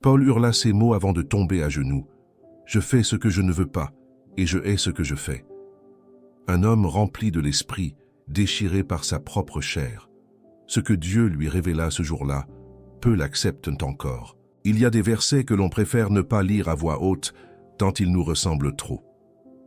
Paul hurla ces mots avant de tomber à genoux. « Je fais ce que je ne veux pas, et je hais ce que je fais. » Un homme rempli de l'esprit, déchiré par sa propre chair. Ce que Dieu lui révéla ce jour-là, peu l'acceptent encore. Il y a des versets que l'on préfère ne pas lire à voix haute, tant ils nous ressemblent trop.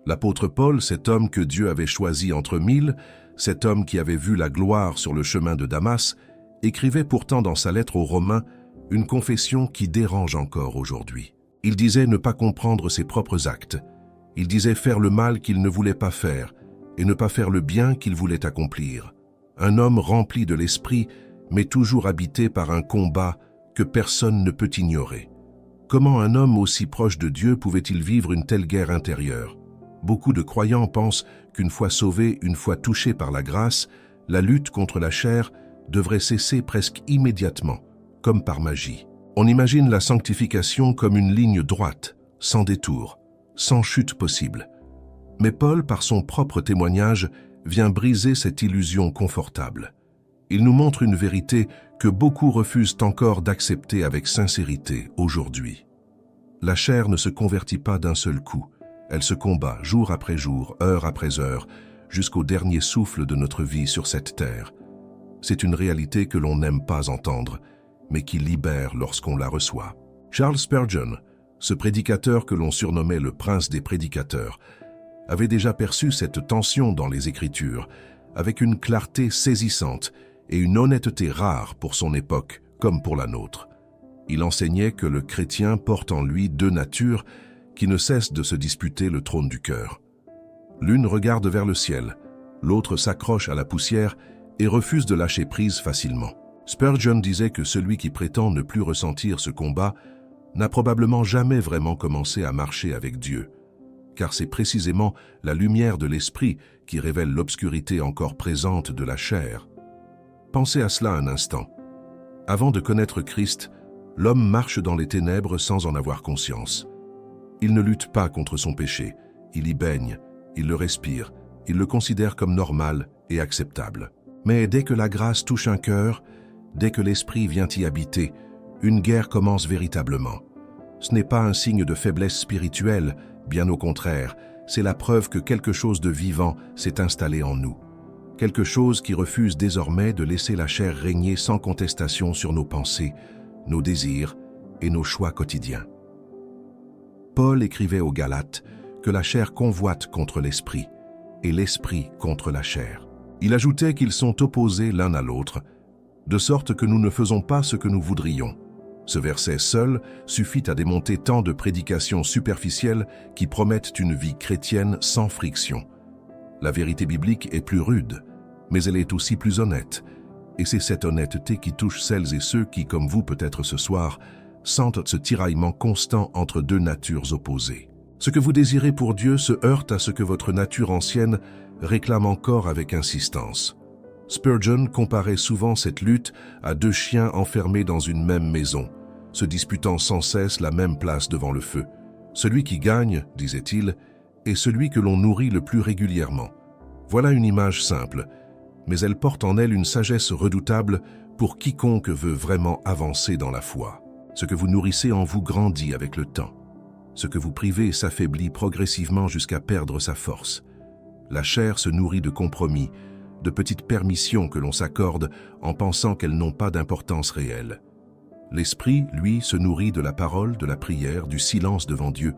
L'apôtre Paul, cet homme que Dieu avait choisi entre mille, cet homme qui avait vu la gloire sur le chemin de Damas, écrivait pourtant dans sa lettre aux Romains une confession qui dérange encore aujourd'hui. Il disait ne pas comprendre ses propres actes. Il disait faire le mal qu'il ne voulait pas faire et ne pas faire le bien qu'il voulait accomplir. Un homme rempli de l'esprit, mais toujours habité par un combat que personne ne peut ignorer. Comment un homme aussi proche de Dieu pouvait-il vivre une telle guerre intérieure? Beaucoup de croyants pensent qu'une fois sauvés, une fois touchés par la grâce, la lutte contre la chair devrait cesser presque immédiatement, comme par magie. On imagine la sanctification comme une ligne droite, sans détour, sans chute possible. Mais Paul, par son propre témoignage, vient briser cette illusion confortable. Il nous montre une vérité que beaucoup refusent encore d'accepter avec sincérité aujourd'hui. La chair ne se convertit pas d'un seul coup. Elle se combat jour après jour, heure après heure, jusqu'au dernier souffle de notre vie sur cette terre. C'est une réalité que l'on n'aime pas entendre, mais qui libère lorsqu'on la reçoit. Charles Spurgeon, ce prédicateur que l'on surnommait le prince des prédicateurs, avait déjà perçu cette tension dans les Écritures, avec une clarté saisissante et une honnêteté rare pour son époque comme pour la nôtre. Il enseignait que le chrétien porte en lui deux natures qui ne cessent de se disputer le trône du cœur. L'une regarde vers le ciel, l'autre s'accroche à la poussière et refuse de lâcher prise facilement. Spurgeon disait que celui qui prétend ne plus ressentir ce combat n'a probablement jamais vraiment commencé à marcher avec Dieu, car c'est précisément la lumière de l'esprit qui révèle l'obscurité encore présente de la chair. Pensez à cela un instant. Avant de connaître Christ, l'homme marche dans les ténèbres sans en avoir conscience. Il ne lutte pas contre son péché, il y baigne, il le respire, il le considère comme normal et acceptable. Mais dès que la grâce touche un cœur, dès que l'esprit vient y habiter, une guerre commence véritablement. Ce n'est pas un signe de faiblesse spirituelle, bien au contraire, c'est la preuve que quelque chose de vivant s'est installé en nous. Quelque chose qui refuse désormais de laisser la chair régner sans contestation sur nos pensées, nos désirs et nos choix quotidiens. Paul écrivait aux Galates que la chair convoite contre l'esprit et l'esprit contre la chair. Il ajoutait qu'ils sont opposés l'un à l'autre, de sorte que nous ne faisons pas ce que nous voudrions. Ce verset seul suffit à démonter tant de prédications superficielles qui promettent une vie chrétienne sans friction. La vérité biblique est plus rude, mais elle est aussi plus honnête. Et c'est cette honnêteté qui touche celles et ceux qui, comme vous peut-être ce soir, sentent ce tiraillement constant entre deux natures opposées. Ce que vous désirez pour Dieu se heurte à ce que votre nature ancienne réclame encore avec insistance. Spurgeon comparait souvent cette lutte à deux chiens enfermés dans une même maison, se disputant sans cesse la même place devant le feu. Celui qui gagne, disait-il, est celui que l'on nourrit le plus régulièrement. Voilà une image simple, mais elle porte en elle une sagesse redoutable pour quiconque veut vraiment avancer dans la foi. Ce que vous nourrissez en vous grandit avec le temps. Ce que vous privez s'affaiblit progressivement jusqu'à perdre sa force. La chair se nourrit de compromis, de petites permissions que l'on s'accorde en pensant qu'elles n'ont pas d'importance réelle. L'esprit, lui, se nourrit de la parole, de la prière, du silence devant Dieu,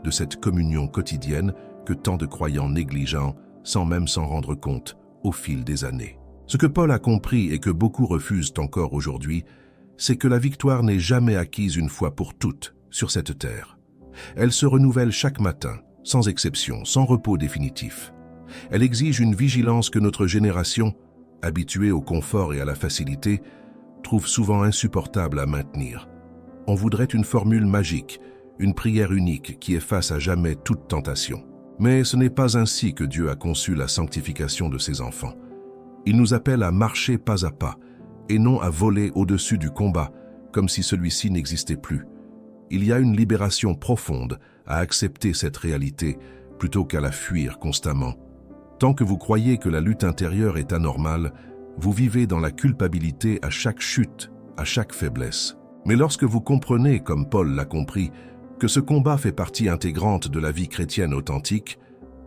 de cette communion quotidienne que tant de croyants négligent, sans même s'en rendre compte, au fil des années. Ce que Paul a compris et que beaucoup refusent encore aujourd'hui, c'est que la victoire n'est jamais acquise une fois pour toutes sur cette terre. Elle se renouvelle chaque matin, sans exception, sans repos définitif. Elle exige une vigilance que notre génération, habituée au confort et à la facilité, trouve souvent insupportable à maintenir. On voudrait une formule magique, une prière unique qui efface à jamais toute tentation. Mais ce n'est pas ainsi que Dieu a conçu la sanctification de ses enfants. Il nous appelle à marcher pas à pas, et non à voler au-dessus du combat, comme si celui-ci n'existait plus. Il y a une libération profonde à accepter cette réalité, plutôt qu'à la fuir constamment. Tant que vous croyez que la lutte intérieure est anormale, vous vivez dans la culpabilité à chaque chute, à chaque faiblesse. Mais lorsque vous comprenez, comme Paul l'a compris, que ce combat fait partie intégrante de la vie chrétienne authentique,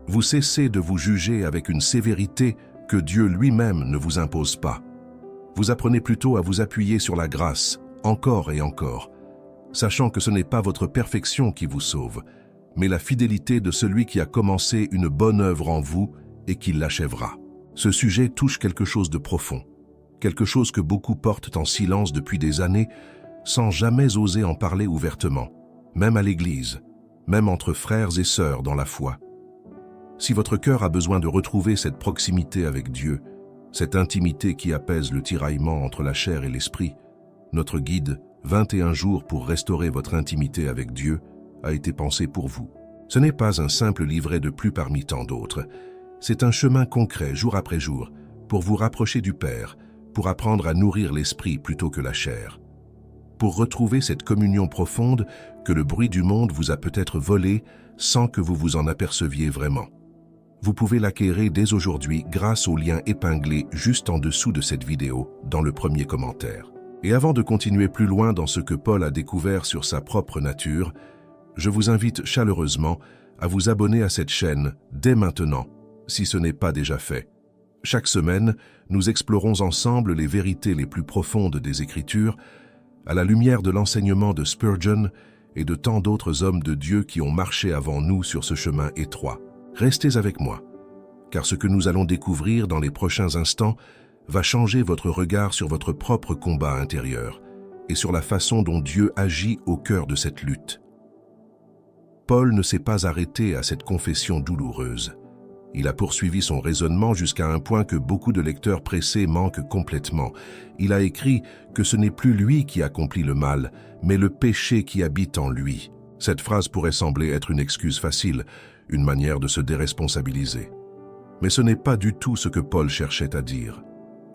vous cessez de vous juger avec une sévérité que Dieu lui-même ne vous impose pas. Vous apprenez plutôt à vous appuyer sur la grâce, encore et encore, sachant que ce n'est pas votre perfection qui vous sauve, mais la fidélité de celui qui a commencé une bonne œuvre en vous et qui l'achèvera. Ce sujet touche quelque chose de profond, quelque chose que beaucoup portent en silence depuis des années, sans jamais oser en parler ouvertement, même à l'Église, même entre frères et sœurs dans la foi. Si votre cœur a besoin de retrouver cette proximité avec Dieu, cette intimité qui apaise le tiraillement entre la chair et l'esprit, notre guide, 21 jours pour restaurer votre intimité avec Dieu, a été pensé pour vous. Ce n'est pas un simple livret de plus parmi tant d'autres. C'est un chemin concret, jour après jour, pour vous rapprocher du Père, pour apprendre à nourrir l'esprit plutôt que la chair. Pour retrouver cette communion profonde que le bruit du monde vous a peut-être volée sans que vous vous en aperceviez vraiment. Vous pouvez l'acquérir dès aujourd'hui grâce au lien épinglé juste en dessous de cette vidéo, dans le premier commentaire. Et avant de continuer plus loin dans ce que Paul a découvert sur sa propre nature, je vous invite chaleureusement à vous abonner à cette chaîne dès maintenant, si ce n'est pas déjà fait. Chaque semaine, nous explorons ensemble les vérités les plus profondes des Écritures, à la lumière de l'enseignement de Spurgeon et de tant d'autres hommes de Dieu qui ont marché avant nous sur ce chemin étroit. Restez avec moi, car ce que nous allons découvrir dans les prochains instants va changer votre regard sur votre propre combat intérieur et sur la façon dont Dieu agit au cœur de cette lutte. Paul ne s'est pas arrêté à cette confession douloureuse. Il a poursuivi son raisonnement jusqu'à un point que beaucoup de lecteurs pressés manquent complètement. Il a écrit que ce n'est plus lui qui accomplit le mal, mais le péché qui habite en lui. Cette phrase pourrait sembler être une excuse facile, une manière de se déresponsabiliser. Mais ce n'est pas du tout ce que Paul cherchait à dire.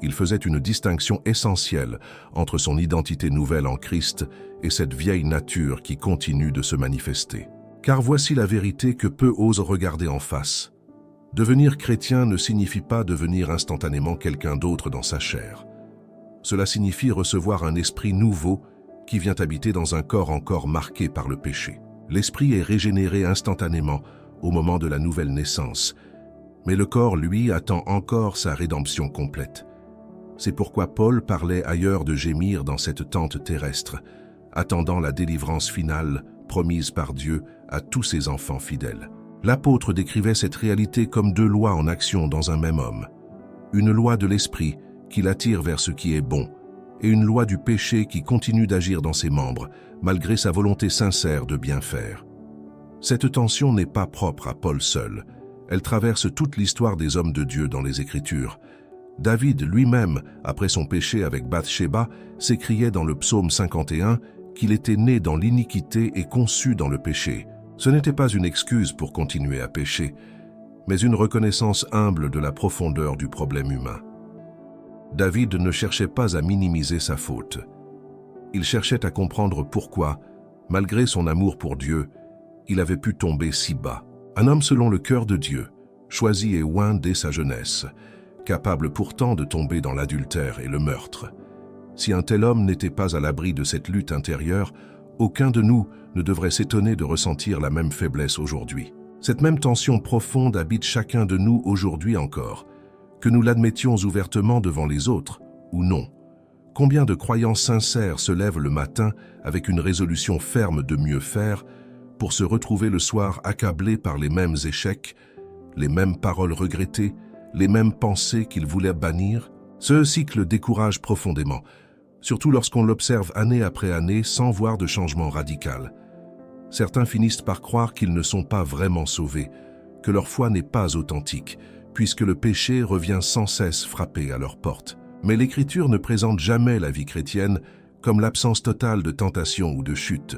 Il faisait une distinction essentielle entre son identité nouvelle en Christ et cette vieille nature qui continue de se manifester. Car voici la vérité que peu osent regarder en face. Devenir chrétien ne signifie pas devenir instantanément quelqu'un d'autre dans sa chair. Cela signifie recevoir un esprit nouveau qui vient habiter dans un corps encore marqué par le péché. L'esprit est régénéré instantanément au moment de la nouvelle naissance, mais le corps, lui, attend encore sa rédemption complète. C'est pourquoi Paul parlait ailleurs de gémir dans cette tente terrestre, attendant la délivrance finale promise par Dieu à tous ses enfants fidèles. L'apôtre décrivait cette réalité comme deux lois en action dans un même homme. Une loi de l'esprit qui l'attire vers ce qui est bon, et une loi du péché qui continue d'agir dans ses membres, malgré sa volonté sincère de bien faire. Cette tension n'est pas propre à Paul seul. Elle traverse toute l'histoire des hommes de Dieu dans les Écritures. David lui-même, après son péché avec Bathsheba, s'écriait dans le psaume 51 qu'il était né dans l'iniquité et conçu dans le péché. Ce n'était pas une excuse pour continuer à pécher, mais une reconnaissance humble de la profondeur du problème humain. David ne cherchait pas à minimiser sa faute. Il cherchait à comprendre pourquoi, malgré son amour pour Dieu, il avait pu tomber si bas. Un homme selon le cœur de Dieu, choisi et oint dès sa jeunesse, capable pourtant de tomber dans l'adultère et le meurtre. Si un tel homme n'était pas à l'abri de cette lutte intérieure, aucun de nous ne devrait s'étonner de ressentir la même faiblesse aujourd'hui. Cette même tension profonde habite chacun de nous aujourd'hui encore, que nous l'admettions ouvertement devant les autres ou non. Combien de croyants sincères se lèvent le matin avec une résolution ferme de mieux faire pour se retrouver le soir accablés par les mêmes échecs, les mêmes paroles regrettées, les mêmes pensées qu'ils voulaient bannir? Ce cycle décourage profondément, surtout lorsqu'on l'observe année après année sans voir de changement radical. Certains finissent par croire qu'ils ne sont pas vraiment sauvés, que leur foi n'est pas authentique, puisque le péché revient sans cesse frapper à leur porte. Mais l'Écriture ne présente jamais la vie chrétienne comme l'absence totale de tentation ou de chute.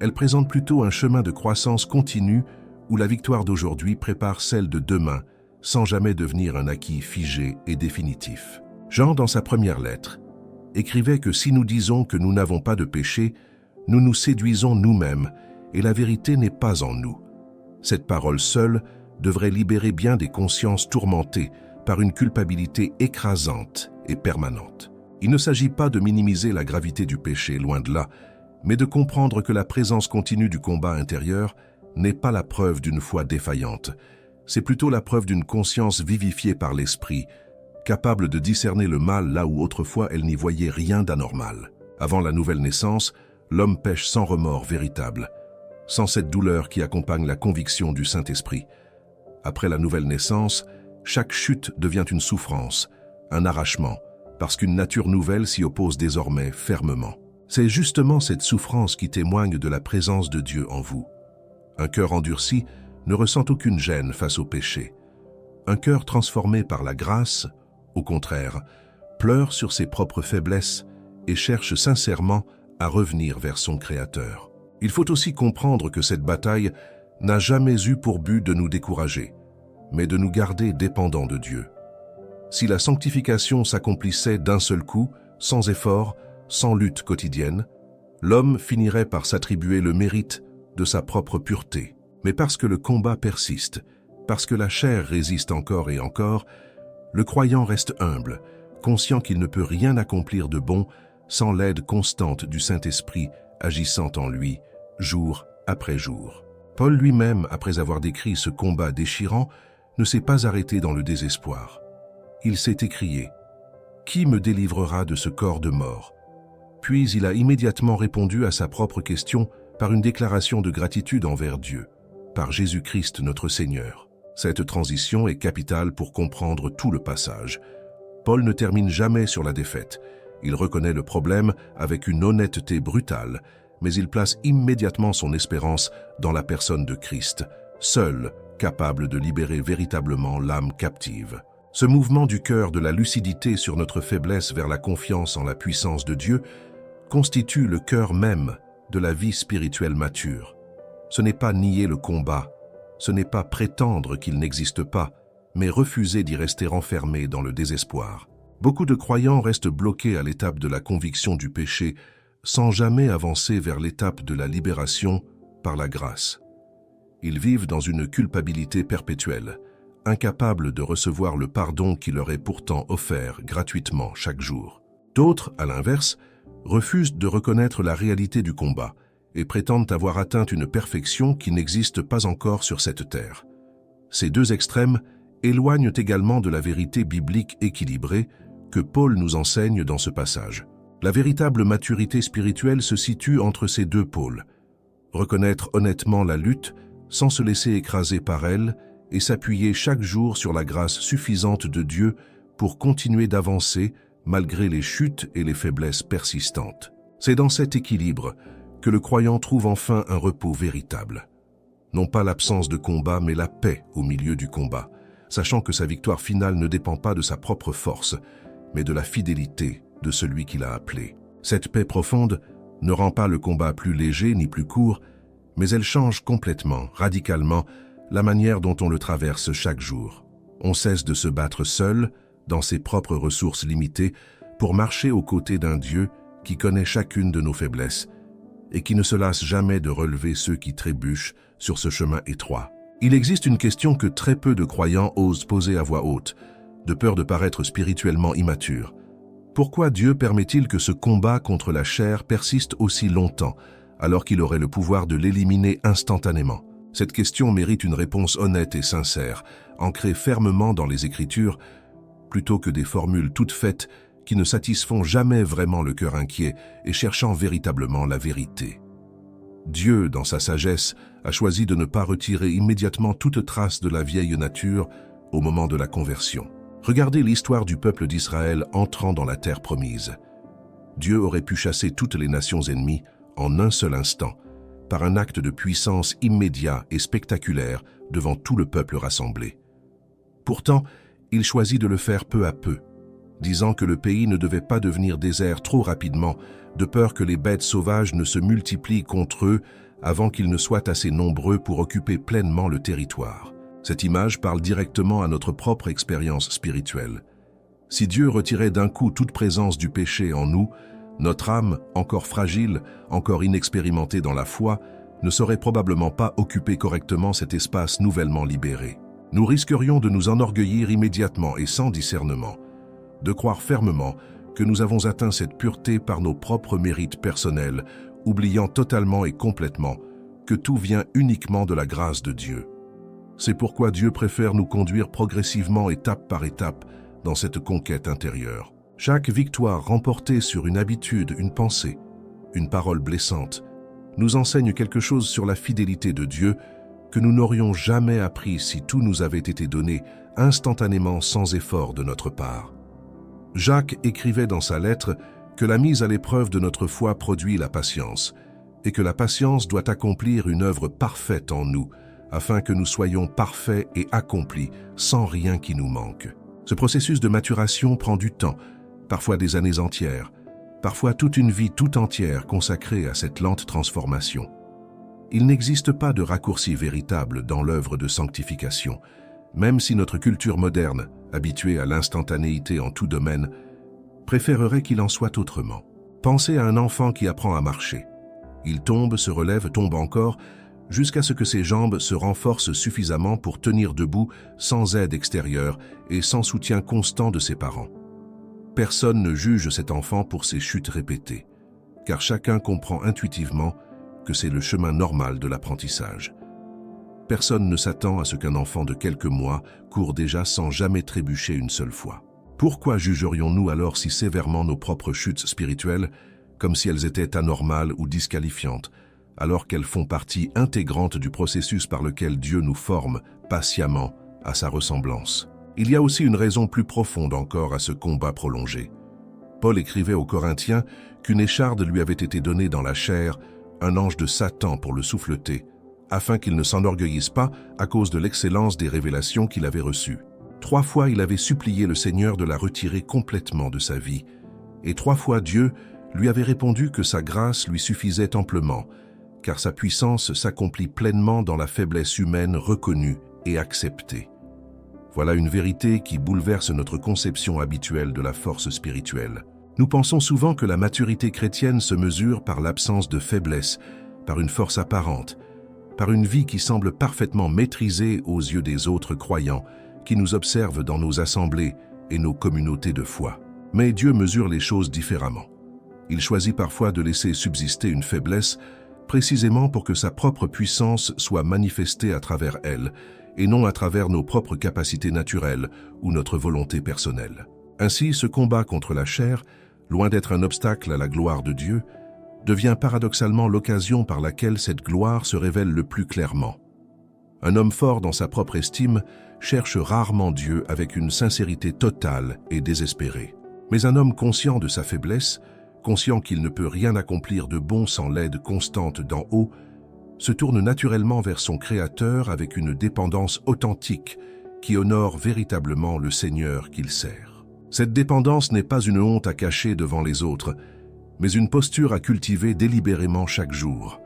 Elle présente plutôt un chemin de croissance continue où la victoire d'aujourd'hui prépare celle de demain, sans jamais devenir un acquis figé et définitif. Jean, dans sa première lettre, écrivait que si nous disons que nous n'avons pas de péché, nous nous séduisons nous-mêmes et la vérité n'est pas en nous. Cette parole seule devrait libérer bien des consciences tourmentées par une culpabilité écrasante et permanente. Il ne s'agit pas de minimiser la gravité du péché, loin de là, mais de comprendre que la présence continue du combat intérieur n'est pas la preuve d'une foi défaillante. C'est plutôt la preuve d'une conscience vivifiée par l'esprit, capable de discerner le mal là où autrefois elle n'y voyait rien d'anormal. Avant la nouvelle naissance, l'homme pêche sans remords véritable, sans cette douleur qui accompagne la conviction du Saint-Esprit. Après la nouvelle naissance, chaque chute devient une souffrance, un arrachement, parce qu'une nature nouvelle s'y oppose désormais fermement. C'est justement cette souffrance qui témoigne de la présence de Dieu en vous. Un cœur endurci ne ressent aucune gêne face au péché. Un cœur transformé par la grâce, au contraire, pleure sur ses propres faiblesses et cherche sincèrement à revenir vers son Créateur. Il faut aussi comprendre que cette bataille n'a jamais eu pour but de nous décourager, mais de nous garder dépendants de Dieu. Si la sanctification s'accomplissait d'un seul coup, sans effort, sans lutte quotidienne, l'homme finirait par s'attribuer le mérite de sa propre pureté. Mais parce que le combat persiste, parce que la chair résiste encore et encore, le croyant reste humble, conscient qu'il ne peut rien accomplir de bon sans l'aide constante du Saint-Esprit agissant en lui, jour après jour. Paul lui-même, après avoir décrit ce combat déchirant, ne s'est pas arrêté dans le désespoir. Il s'est écrié « Qui me délivrera de ce corps de mort ?» Puis il a immédiatement répondu à sa propre question par une déclaration de gratitude envers Dieu, par Jésus-Christ notre Seigneur. Cette transition est capitale pour comprendre tout le passage. Paul ne termine jamais sur la défaite. Il reconnaît le problème avec une honnêteté brutale, mais il place immédiatement son espérance dans la personne de Christ, seul capable de libérer véritablement l'âme captive. Ce mouvement du cœur de la lucidité sur notre faiblesse vers la confiance en la puissance de Dieu constitue le cœur même de la vie spirituelle mature. Ce n'est pas nier le combat, ce n'est pas prétendre qu'il n'existe pas, mais refuser d'y rester enfermé dans le désespoir. Beaucoup de croyants restent bloqués à l'étape de la conviction du péché, sans jamais avancer vers l'étape de la libération par la grâce. Ils vivent dans une culpabilité perpétuelle, incapables de recevoir le pardon qui leur est pourtant offert gratuitement chaque jour. D'autres, à l'inverse, refusent de reconnaître la réalité du combat et prétendent avoir atteint une perfection qui n'existe pas encore sur cette terre. Ces deux extrêmes éloignent également de la vérité biblique équilibrée que Paul nous enseigne dans ce passage. La véritable maturité spirituelle se situe entre ces deux pôles. Reconnaître honnêtement la lutte sans se laisser écraser par elle et s'appuyer chaque jour sur la grâce suffisante de Dieu pour continuer d'avancer malgré les chutes et les faiblesses persistantes. C'est dans cet équilibre que le croyant trouve enfin un repos véritable. Non pas l'absence de combat, mais la paix au milieu du combat, sachant que sa victoire finale ne dépend pas de sa propre force, mais de la fidélité de celui qui l'a appelé. Cette paix profonde ne rend pas le combat plus léger ni plus court, mais elle change complètement, radicalement, la manière dont on le traverse chaque jour. On cesse de se battre seul, dans ses propres ressources limitées, pour marcher aux côtés d'un Dieu qui connaît chacune de nos faiblesses et qui ne se lasse jamais de relever ceux qui trébuchent sur ce chemin étroit. Il existe une question que très peu de croyants osent poser à voix haute, de peur de paraître spirituellement immature. Pourquoi Dieu permet-il que ce combat contre la chair persiste aussi longtemps, alors qu'il aurait le pouvoir de l'éliminer instantanément? Cette question mérite une réponse honnête et sincère, ancrée fermement dans les Écritures, plutôt que des formules toutes faites qui ne satisfont jamais vraiment le cœur inquiet et cherchant véritablement la vérité. Dieu, dans sa sagesse, a choisi de ne pas retirer immédiatement toute trace de la vieille nature au moment de la conversion. Regardez l'histoire du peuple d'Israël entrant dans la terre promise. Dieu aurait pu chasser toutes les nations ennemies en un seul instant, par un acte de puissance immédiat et spectaculaire devant tout le peuple rassemblé. Pourtant, il choisit de le faire peu à peu, disant que le pays ne devait pas devenir désert trop rapidement, de peur que les bêtes sauvages ne se multiplient contre eux avant qu'ils ne soient assez nombreux pour occuper pleinement le territoire. Cette image parle directement à notre propre expérience spirituelle. Si Dieu retirait d'un coup toute présence du péché en nous, notre âme, encore fragile, encore inexpérimentée dans la foi, ne saurait probablement pas occuper correctement cet espace nouvellement libéré. Nous risquerions de nous enorgueillir immédiatement et sans discernement, de croire fermement que nous avons atteint cette pureté par nos propres mérites personnels, oubliant totalement et complètement que tout vient uniquement de la grâce de Dieu. C'est pourquoi Dieu préfère nous conduire progressivement, étape par étape, dans cette conquête intérieure. Chaque victoire remportée sur une habitude, une pensée, une parole blessante, nous enseigne quelque chose sur la fidélité de Dieu que nous n'aurions jamais appris si tout nous avait été donné instantanément sans effort de notre part. Jacques écrivait dans sa lettre que la mise à l'épreuve de notre foi produit la patience, et que la patience doit accomplir une œuvre parfaite en nous, afin que nous soyons parfaits et accomplis, sans rien qui nous manque. Ce processus de maturation prend du temps, parfois des années entières, parfois toute une vie tout entière consacrée à cette lente transformation. Il n'existe pas de raccourci véritable dans l'œuvre de sanctification, même si notre culture moderne, habituée à l'instantanéité en tout domaine, préférerait qu'il en soit autrement. Pensez à un enfant qui apprend à marcher. Il tombe, se relève, tombe encore, jusqu'à ce que ses jambes se renforcent suffisamment pour tenir debout sans aide extérieure et sans soutien constant de ses parents. Personne ne juge cet enfant pour ses chutes répétées, car chacun comprend intuitivement que c'est le chemin normal de l'apprentissage. Personne ne s'attend à ce qu'un enfant de quelques mois court déjà sans jamais trébucher une seule fois. Pourquoi jugerions-nous alors si sévèrement nos propres chutes spirituelles, comme si elles étaient anormales ou disqualifiantes, alors qu'elles font partie intégrante du processus par lequel Dieu nous forme patiemment à sa ressemblance? Il y a aussi une raison plus profonde encore à ce combat prolongé. Paul écrivait aux Corinthiens qu'une écharde lui avait été donnée dans la chair, un ange de Satan pour le souffleter, afin qu'il ne s'enorgueillisse pas à cause de l'excellence des révélations qu'il avait reçues. 3 fois il avait supplié le Seigneur de la retirer complètement de sa vie, et 3 fois Dieu lui avait répondu que sa grâce lui suffisait amplement, car sa puissance s'accomplit pleinement dans la faiblesse humaine reconnue et acceptée. Voilà une vérité qui bouleverse notre conception habituelle de la force spirituelle. Nous pensons souvent que la maturité chrétienne se mesure par l'absence de faiblesse, par une force apparente, par une vie qui semble parfaitement maîtrisée aux yeux des autres croyants, qui nous observent dans nos assemblées et nos communautés de foi. Mais Dieu mesure les choses différemment. Il choisit parfois de laisser subsister une faiblesse, précisément pour que sa propre puissance soit manifestée à travers elle, et non à travers nos propres capacités naturelles ou notre volonté personnelle. Ainsi, ce combat contre la chair, loin d'être un obstacle à la gloire de Dieu, devient paradoxalement l'occasion par laquelle cette gloire se révèle le plus clairement. Un homme fort dans sa propre estime cherche rarement Dieu avec une sincérité totale et désespérée. Mais un homme conscient de sa faiblesse, conscient qu'il ne peut rien accomplir de bon sans l'aide constante d'en haut, se tourne naturellement vers son Créateur avec une dépendance authentique qui honore véritablement le Seigneur qu'il sert. Cette dépendance n'est pas une honte à cacher devant les autres, mais une posture à cultiver délibérément chaque jour.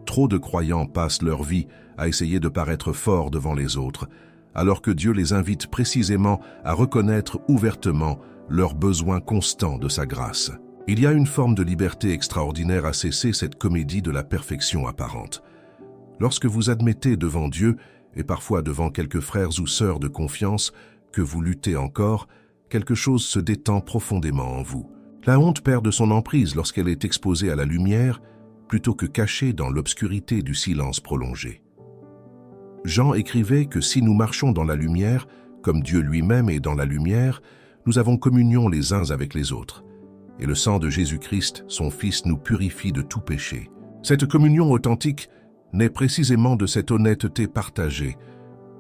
Trop de croyants passent leur vie à essayer de paraître forts devant les autres, alors que Dieu les invite précisément à reconnaître ouvertement leurs besoins constants de sa grâce. Il y a une forme de liberté extraordinaire à cesser cette comédie de la perfection apparente. Lorsque vous admettez devant Dieu, et parfois devant quelques frères ou sœurs de confiance, que vous luttez encore, quelque chose se détend profondément en vous. La honte perd de son emprise lorsqu'elle est exposée à la lumière, plutôt que cachée dans l'obscurité du silence prolongé. Jean écrivait que si nous marchons dans la lumière, comme Dieu lui-même est dans la lumière, nous avons communion les uns avec les autres. Et le sang de Jésus-Christ, son Fils, nous purifie de tout péché. Cette communion authentique naît précisément de cette honnêteté partagée,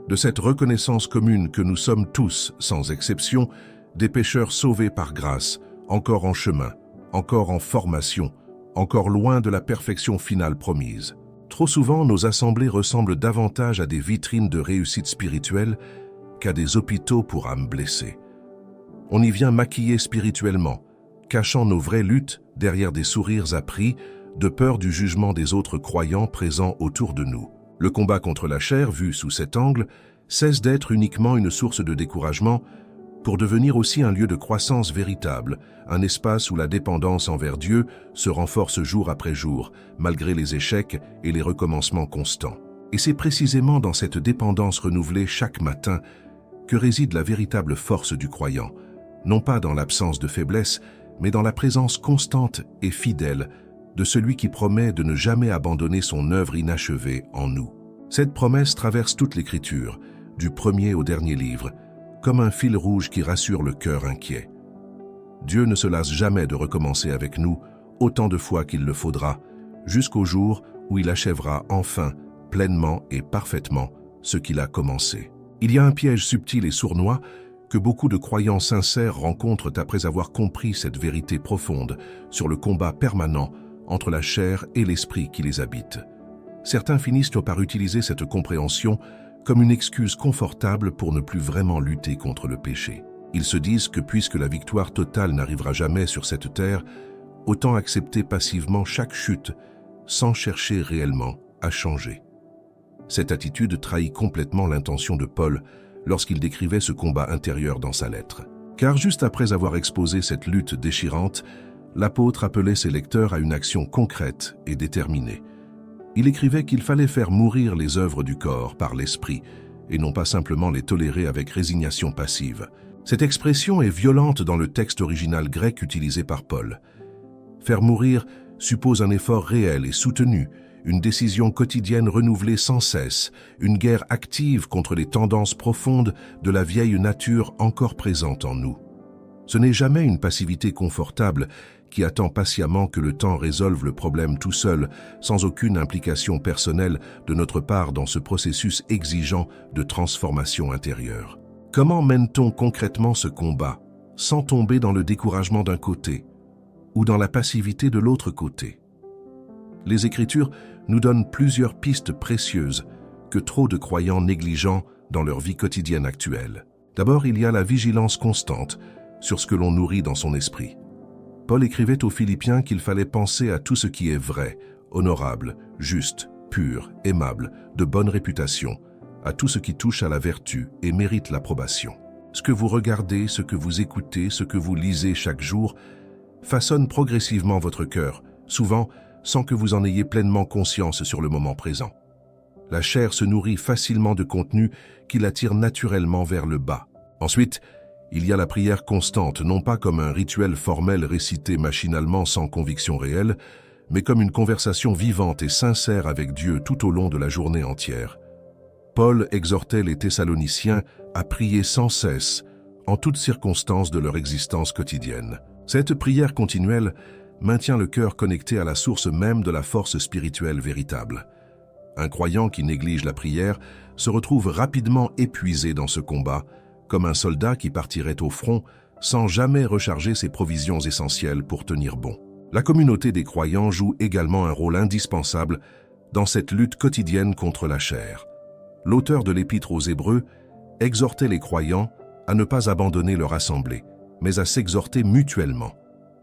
de cette reconnaissance commune que nous sommes tous, sans exception, des pécheurs sauvés par grâce, encore en chemin, encore en formation, encore loin de la perfection finale promise. Trop souvent, nos assemblées ressemblent davantage à des vitrines de réussite spirituelle qu'à des hôpitaux pour âmes blessées. On y vient maquiller spirituellement, cachant nos vraies luttes derrière des sourires appris, de peur du jugement des autres croyants présents autour de nous. Le combat contre la chair, vu sous cet angle, cesse d'être uniquement une source de découragement pour devenir aussi un lieu de croissance véritable, un espace où la dépendance envers Dieu se renforce jour après jour, malgré les échecs et les recommencements constants. Et c'est précisément dans cette dépendance renouvelée chaque matin que réside la véritable force du croyant, non pas dans l'absence de faiblesse, mais dans la présence constante et fidèle de celui qui promet de ne jamais abandonner son œuvre inachevée en nous. Cette promesse traverse toute l'Écriture, du premier au dernier livre, comme un fil rouge qui rassure le cœur inquiet. Dieu ne se lasse jamais de recommencer avec nous autant de fois qu'il le faudra, jusqu'au jour où il achèvera enfin, pleinement et parfaitement, ce qu'il a commencé. Il y a un piège subtil et sournois que beaucoup de croyants sincères rencontrent après avoir compris cette vérité profonde sur le combat permanent entre la chair et l'esprit qui les habite. Certains finissent par utiliser cette compréhension comme une excuse confortable pour ne plus vraiment lutter contre le péché. Ils se disent que puisque la victoire totale n'arrivera jamais sur cette terre, autant accepter passivement chaque chute sans chercher réellement à changer. Cette attitude trahit complètement l'intention de Paul lorsqu'il décrivait ce combat intérieur dans sa lettre. Car juste après avoir exposé cette lutte déchirante, l'apôtre appelait ses lecteurs à une action concrète et déterminée. Il écrivait qu'il fallait faire mourir les œuvres du corps par l'esprit et non pas simplement les tolérer avec résignation passive. Cette expression est violente dans le texte original grec utilisé par Paul. Faire mourir suppose un effort réel et soutenu, une décision quotidienne renouvelée sans cesse, une guerre active contre les tendances profondes de la vieille nature encore présente en nous. Ce n'est jamais une passivité confortable qui attend patiemment que le temps résolve le problème tout seul, sans aucune implication personnelle de notre part dans ce processus exigeant de transformation intérieure. Comment mène-t-on concrètement ce combat, sans tomber dans le découragement d'un côté ou dans la passivité de l'autre côté? Les Écritures nous donnent plusieurs pistes précieuses que trop de croyants négligent dans leur vie quotidienne actuelle. D'abord, il y a la vigilance constante sur ce que l'on nourrit dans son esprit. Paul écrivait aux Philippiens qu'il fallait penser à tout ce qui est vrai, honorable, juste, pur, aimable, de bonne réputation, à tout ce qui touche à la vertu et mérite l'approbation. Ce que vous regardez, ce que vous écoutez, ce que vous lisez chaque jour façonne progressivement votre cœur, souvent sans que vous en ayez pleinement conscience sur le moment présent. La chair se nourrit facilement de contenus qui l'attire naturellement vers le bas. Ensuite, il y a la prière constante, non pas comme un rituel formel récité machinalement sans conviction réelle, mais comme une conversation vivante et sincère avec Dieu tout au long de la journée entière. Paul exhortait les Thessaloniciens à prier sans cesse, en toutes circonstances de leur existence quotidienne. Cette prière continuelle maintient le cœur connecté à la source même de la force spirituelle véritable. Un croyant qui néglige la prière se retrouve rapidement épuisé dans ce combat, comme un soldat qui partirait au front sans jamais recharger ses provisions essentielles pour tenir bon. La communauté des croyants joue également un rôle indispensable dans cette lutte quotidienne contre la chair. L'auteur de l'Épître aux Hébreux exhortait les croyants à ne pas abandonner leur assemblée, mais à s'exhorter mutuellement,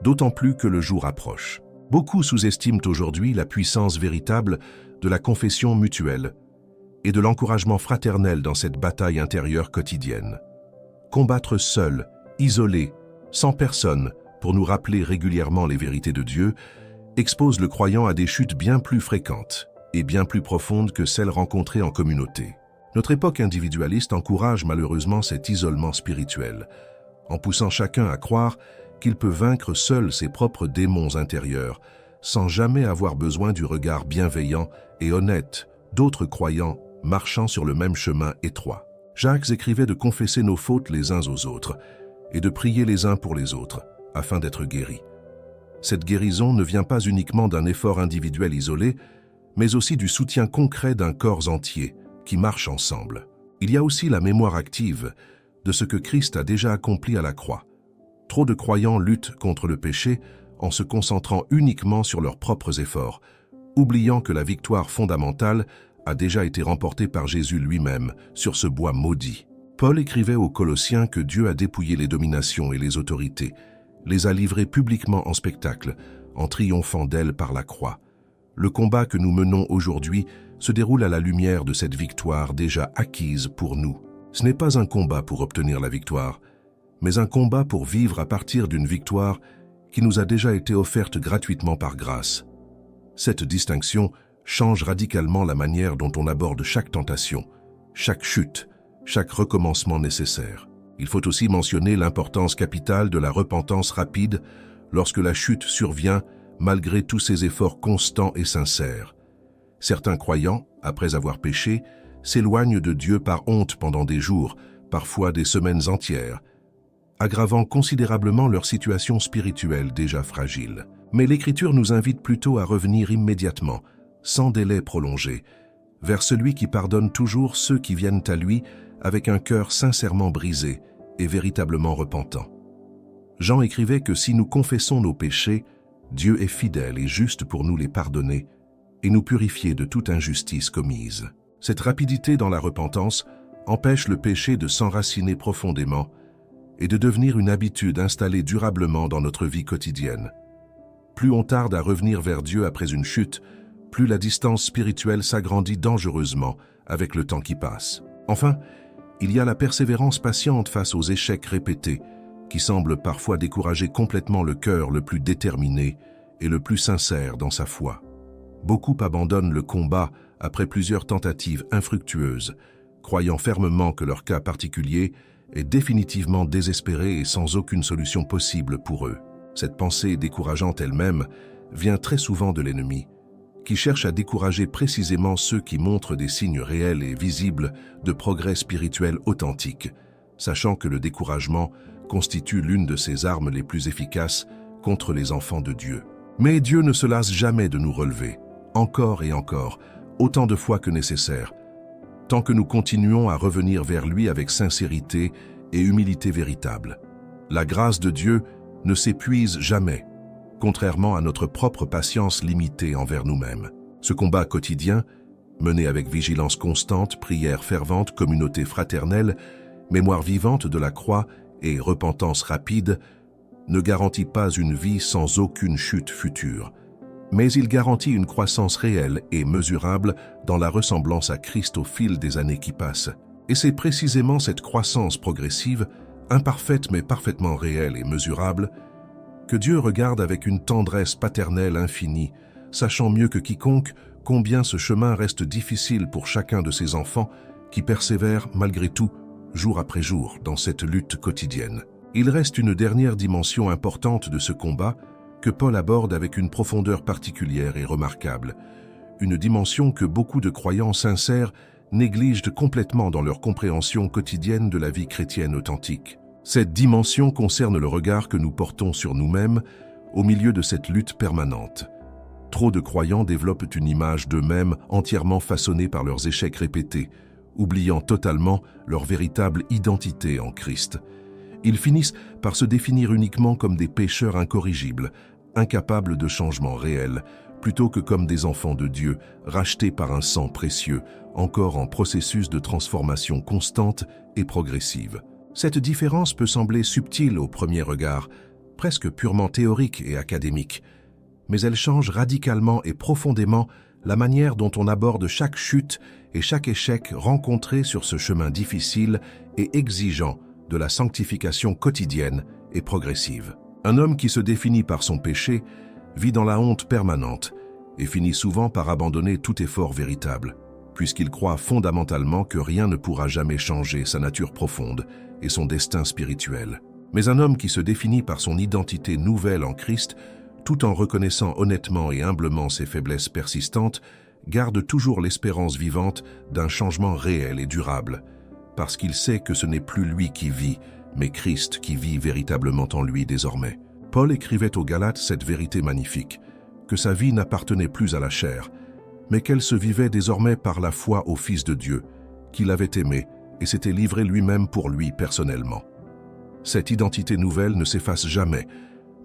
d'autant plus que le jour approche. Beaucoup sous-estiment aujourd'hui la puissance véritable de la confession mutuelle et de l'encouragement fraternel dans cette bataille intérieure quotidienne. Combattre seul, isolé, sans personne, pour nous rappeler régulièrement les vérités de Dieu, expose le croyant à des chutes bien plus fréquentes et bien plus profondes que celles rencontrées en communauté. Notre époque individualiste encourage malheureusement cet isolement spirituel, en poussant chacun à croire qu'il peut vaincre seul ses propres démons intérieurs, sans jamais avoir besoin du regard bienveillant et honnête d'autres croyants marchant sur le même chemin étroit. Jacques écrivait de confesser nos fautes les uns aux autres et de prier les uns pour les autres, afin d'être guéris. Cette guérison ne vient pas uniquement d'un effort individuel isolé, mais aussi du soutien concret d'un corps entier qui marche ensemble. Il y a aussi la mémoire active de ce que Christ a déjà accompli à la croix. Trop de croyants luttent contre le péché en se concentrant uniquement sur leurs propres efforts, oubliant que la victoire fondamentale a déjà été remportée par Jésus lui-même sur ce bois maudit. Paul écrivait aux Colossiens que Dieu a dépouillé les dominations et les autorités, les a livrées publiquement en spectacle, en triomphant d'elles par la croix. Le combat que nous menons aujourd'hui se déroule à la lumière de cette victoire déjà acquise pour nous. Ce n'est pas un combat pour obtenir la victoire, mais un combat pour vivre à partir d'une victoire qui nous a déjà été offerte gratuitement par grâce. Cette distinction change radicalement la manière dont on aborde chaque tentation, chaque chute, chaque recommencement nécessaire. Il faut aussi mentionner l'importance capitale de la repentance rapide lorsque la chute survient malgré tous ses efforts constants et sincères. Certains croyants, après avoir péché, s'éloignent de Dieu par honte pendant des jours, parfois des semaines entières, aggravant considérablement leur situation spirituelle déjà fragile. Mais l'Écriture nous invite plutôt à revenir immédiatement, sans délai prolongé, vers celui qui pardonne toujours ceux qui viennent à lui avec un cœur sincèrement brisé et véritablement repentant. Jean écrivait que si nous confessons nos péchés, Dieu est fidèle et juste pour nous les pardonner et nous purifier de toute injustice commise. Cette rapidité dans la repentance empêche le péché de s'enraciner profondément et de devenir une habitude installée durablement dans notre vie quotidienne. Plus on tarde à revenir vers Dieu après une chute, plus la distance spirituelle s'agrandit dangereusement avec le temps qui passe. Enfin, il y a la persévérance patiente face aux échecs répétés, qui semble parfois décourager complètement le cœur le plus déterminé et le plus sincère dans sa foi. Beaucoup abandonnent le combat après plusieurs tentatives infructueuses, croyant fermement que leur cas particulier est définitivement désespéré et sans aucune solution possible pour eux. Cette pensée décourageante elle-même vient très souvent de l'ennemi, qui cherche à décourager précisément ceux qui montrent des signes réels et visibles de progrès spirituel authentique, sachant que le découragement constitue l'une de ses armes les plus efficaces contre les enfants de Dieu. Mais Dieu ne se lasse jamais de nous relever, encore et encore, autant de fois que nécessaire, tant que nous continuons à revenir vers lui avec sincérité et humilité véritable. La grâce de Dieu ne s'épuise jamais, contrairement à notre propre patience limitée envers nous-mêmes. Ce combat quotidien, mené avec vigilance constante, prière fervente, communauté fraternelle, mémoire vivante de la croix et repentance rapide, ne garantit pas une vie sans aucune chute future, mais il garantit une croissance réelle et mesurable dans la ressemblance à Christ au fil des années qui passent. Et c'est précisément cette croissance progressive, imparfaite mais parfaitement réelle et mesurable, que Dieu regarde avec une tendresse paternelle infinie, sachant mieux que quiconque combien ce chemin reste difficile pour chacun de ses enfants qui persévèrent malgré tout, jour après jour, dans cette lutte quotidienne. Il reste une dernière dimension importante de ce combat que Paul aborde avec une profondeur particulière et remarquable, une dimension que beaucoup de croyants sincères négligent complètement dans leur compréhension quotidienne de la vie chrétienne authentique. Cette dimension concerne le regard que nous portons sur nous-mêmes au milieu de cette lutte permanente. Trop de croyants développent une image d'eux-mêmes entièrement façonnée par leurs échecs répétés, oubliant totalement leur véritable identité en Christ. Ils finissent par se définir uniquement comme des pécheurs incorrigibles, incapables de changement réel, plutôt que comme des enfants de Dieu, rachetés par un sang précieux, encore en processus de transformation constante et progressive. Cette différence peut sembler subtile au premier regard, presque purement théorique et académique, mais elle change radicalement et profondément la manière dont on aborde chaque chute et chaque échec rencontré sur ce chemin difficile et exigeant de la sanctification quotidienne et progressive. Un homme qui se définit par son péché vit dans la honte permanente et finit souvent par abandonner tout effort véritable, puisqu'il croit fondamentalement que rien ne pourra jamais changer sa nature profonde et son destin spirituel. Mais un homme qui se définit par son identité nouvelle en Christ, tout en reconnaissant honnêtement et humblement ses faiblesses persistantes, garde toujours l'espérance vivante d'un changement réel et durable, parce qu'il sait que ce n'est plus lui qui vit, mais Christ qui vit véritablement en lui désormais. Paul écrivait aux Galates cette vérité magnifique, que sa vie n'appartenait plus à la chair, mais qu'elle se vivait désormais par la foi au Fils de Dieu, qu'il avait aimé et s'était livré lui-même pour lui personnellement. Cette identité nouvelle ne s'efface jamais,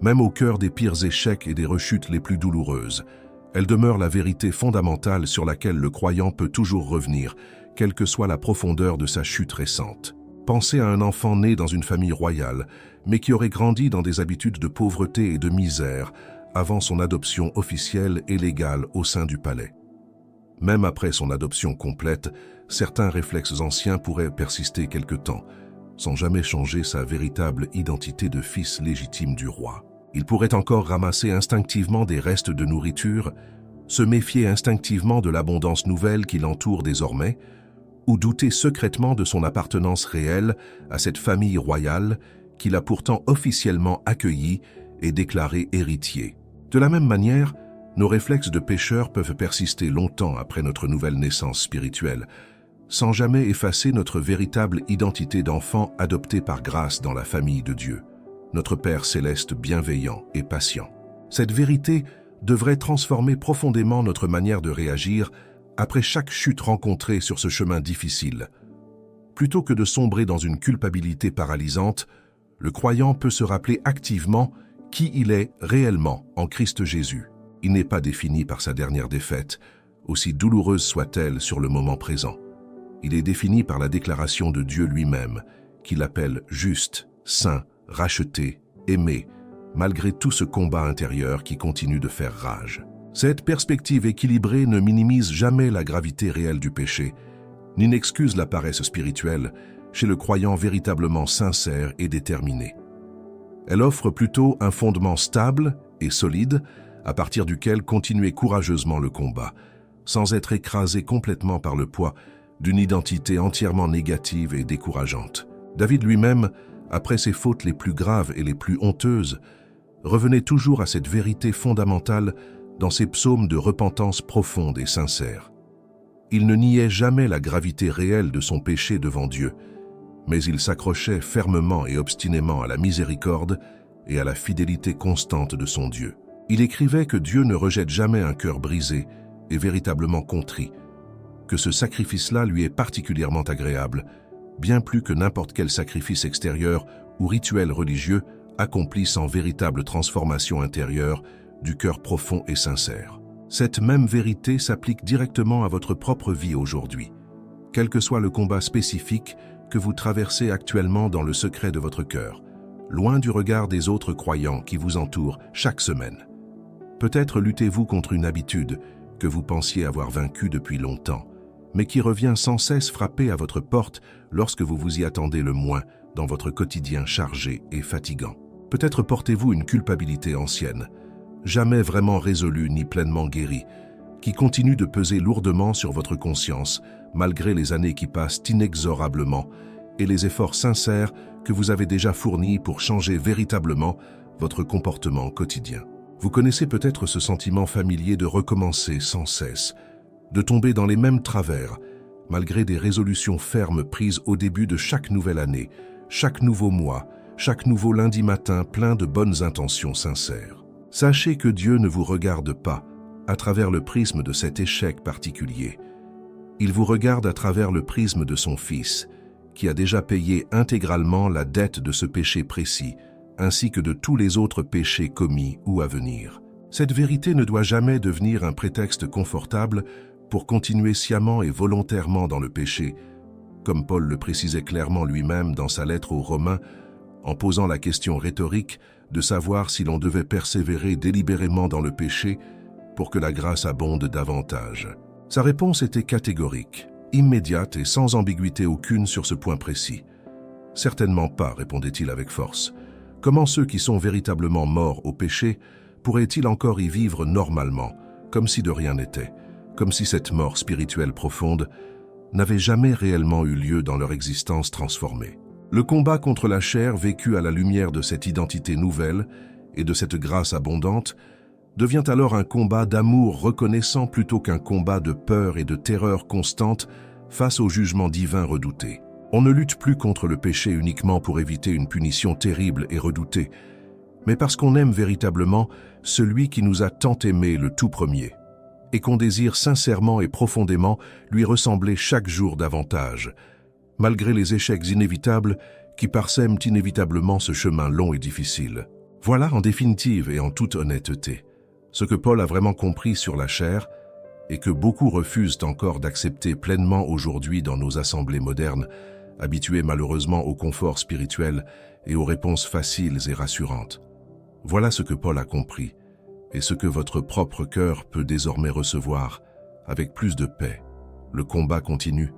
même au cœur des pires échecs et des rechutes les plus douloureuses. Elle demeure la vérité fondamentale sur laquelle le croyant peut toujours revenir, quelle que soit la profondeur de sa chute récente. Pensez à un enfant né dans une famille royale, mais qui aurait grandi dans des habitudes de pauvreté et de misère avant son adoption officielle et légale au sein du palais. Même après son adoption complète, certains réflexes anciens pourraient persister quelque temps, sans jamais changer sa véritable identité de fils légitime du roi. Il pourrait encore ramasser instinctivement des restes de nourriture, se méfier instinctivement de l'abondance nouvelle qui l'entoure désormais, ou douter secrètement de son appartenance réelle à cette famille royale qu'il a pourtant officiellement accueillie est déclaré héritier. De la même manière, nos réflexes de pécheurs peuvent persister longtemps après notre nouvelle naissance spirituelle, sans jamais effacer notre véritable identité d'enfant adopté par grâce dans la famille de Dieu, notre Père céleste bienveillant et patient. Cette vérité devrait transformer profondément notre manière de réagir après chaque chute rencontrée sur ce chemin difficile. Plutôt que de sombrer dans une culpabilité paralysante, le croyant peut se rappeler activement qui il est réellement en Christ Jésus. Il n'est pas défini par sa dernière défaite, aussi douloureuse soit-elle sur le moment présent. Il est défini par la déclaration de Dieu lui-même, qui l'appelle juste, saint, racheté, aimé, malgré tout ce combat intérieur qui continue de faire rage. Cette perspective équilibrée ne minimise jamais la gravité réelle du péché, ni n'excuse la paresse spirituelle chez le croyant véritablement sincère et déterminé. Elle offre plutôt un fondement stable et solide à partir duquel continuer courageusement le combat, sans être écrasé complètement par le poids d'une identité entièrement négative et décourageante. David lui-même, après ses fautes les plus graves et les plus honteuses, revenait toujours à cette vérité fondamentale dans ses psaumes de repentance profonde et sincère. Il ne niait jamais la gravité réelle de son péché devant Dieu, mais il s'accrochait fermement et obstinément à la miséricorde et à la fidélité constante de son Dieu. Il écrivait que Dieu ne rejette jamais un cœur brisé et véritablement contrit, que ce sacrifice-là lui est particulièrement agréable, bien plus que n'importe quel sacrifice extérieur ou rituel religieux accompli sans véritable transformation intérieure du cœur profond et sincère. Cette même vérité s'applique directement à votre propre vie aujourd'hui, quel que soit le combat spécifique que vous traversez actuellement dans le secret de votre cœur, loin du regard des autres croyants qui vous entourent chaque semaine. Peut-être luttez-vous contre une habitude que vous pensiez avoir vaincue depuis longtemps, mais qui revient sans cesse frapper à votre porte lorsque vous vous y attendez le moins dans votre quotidien chargé et fatigant. Peut-être portez-vous une culpabilité ancienne, jamais vraiment résolue ni pleinement guérie, qui continue de peser lourdement sur votre conscience malgré les années qui passent inexorablement et les efforts sincères que vous avez déjà fournis pour changer véritablement votre comportement quotidien. Vous connaissez peut-être ce sentiment familier de recommencer sans cesse, de tomber dans les mêmes travers, malgré des résolutions fermes prises au début de chaque nouvelle année, chaque nouveau mois, chaque nouveau lundi matin plein de bonnes intentions sincères. Sachez que Dieu ne vous regarde pas à travers le prisme de cet échec particulier. Il vous regarde à travers le prisme de son Fils, qui a déjà payé intégralement la dette de ce péché précis, ainsi que de tous les autres péchés commis ou à venir. Cette vérité ne doit jamais devenir un prétexte confortable pour continuer sciemment et volontairement dans le péché, comme Paul le précisait clairement lui-même dans sa lettre aux Romains, en posant la question rhétorique de savoir si l'on devait persévérer délibérément dans le péché pour que la grâce abonde davantage. Sa réponse était catégorique, immédiate et sans ambiguïté aucune sur ce point précis. « Certainement pas », répondait-il avec force. « Comment ceux qui sont véritablement morts au péché pourraient-ils encore y vivre normalement, comme si de rien n'était, comme si cette mort spirituelle profonde n'avait jamais réellement eu lieu dans leur existence transformée ?» Le combat contre la chair vécu à la lumière de cette identité nouvelle et de cette grâce abondante devient alors un combat d'amour reconnaissant plutôt qu'un combat de peur et de terreur constante face au jugement divin redouté. On ne lutte plus contre le péché uniquement pour éviter une punition terrible et redoutée, mais parce qu'on aime véritablement celui qui nous a tant aimés le tout premier, et qu'on désire sincèrement et profondément lui ressembler chaque jour davantage, malgré les échecs inévitables qui parsèment inévitablement ce chemin long et difficile. Voilà en définitive et en toute honnêteté ce que Paul a vraiment compris sur la chair et que beaucoup refusent encore d'accepter pleinement aujourd'hui dans nos assemblées modernes, habituées malheureusement au confort spirituel et aux réponses faciles et rassurantes. Voilà ce que Paul a compris et ce que votre propre cœur peut désormais recevoir avec plus de paix. Le combat continue,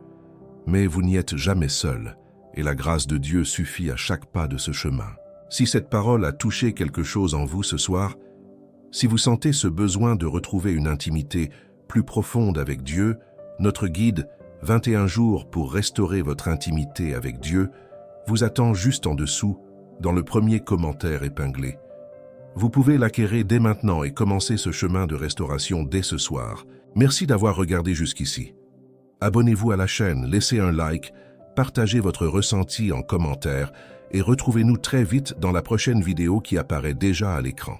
mais vous n'y êtes jamais seul et la grâce de Dieu suffit à chaque pas de ce chemin. Si cette parole a touché quelque chose en vous ce soir, si vous sentez ce besoin de retrouver une intimité plus profonde avec Dieu, notre guide 21 jours pour restaurer votre intimité avec Dieu vous attend juste en dessous, dans le premier commentaire épinglé. Vous pouvez l'acquérir dès maintenant et commencer ce chemin de restauration dès ce soir. Merci d'avoir regardé jusqu'ici. Abonnez-vous à la chaîne, laissez un like, partagez votre ressenti en commentaire et retrouvez-nous très vite dans la prochaine vidéo qui apparaît déjà à l'écran.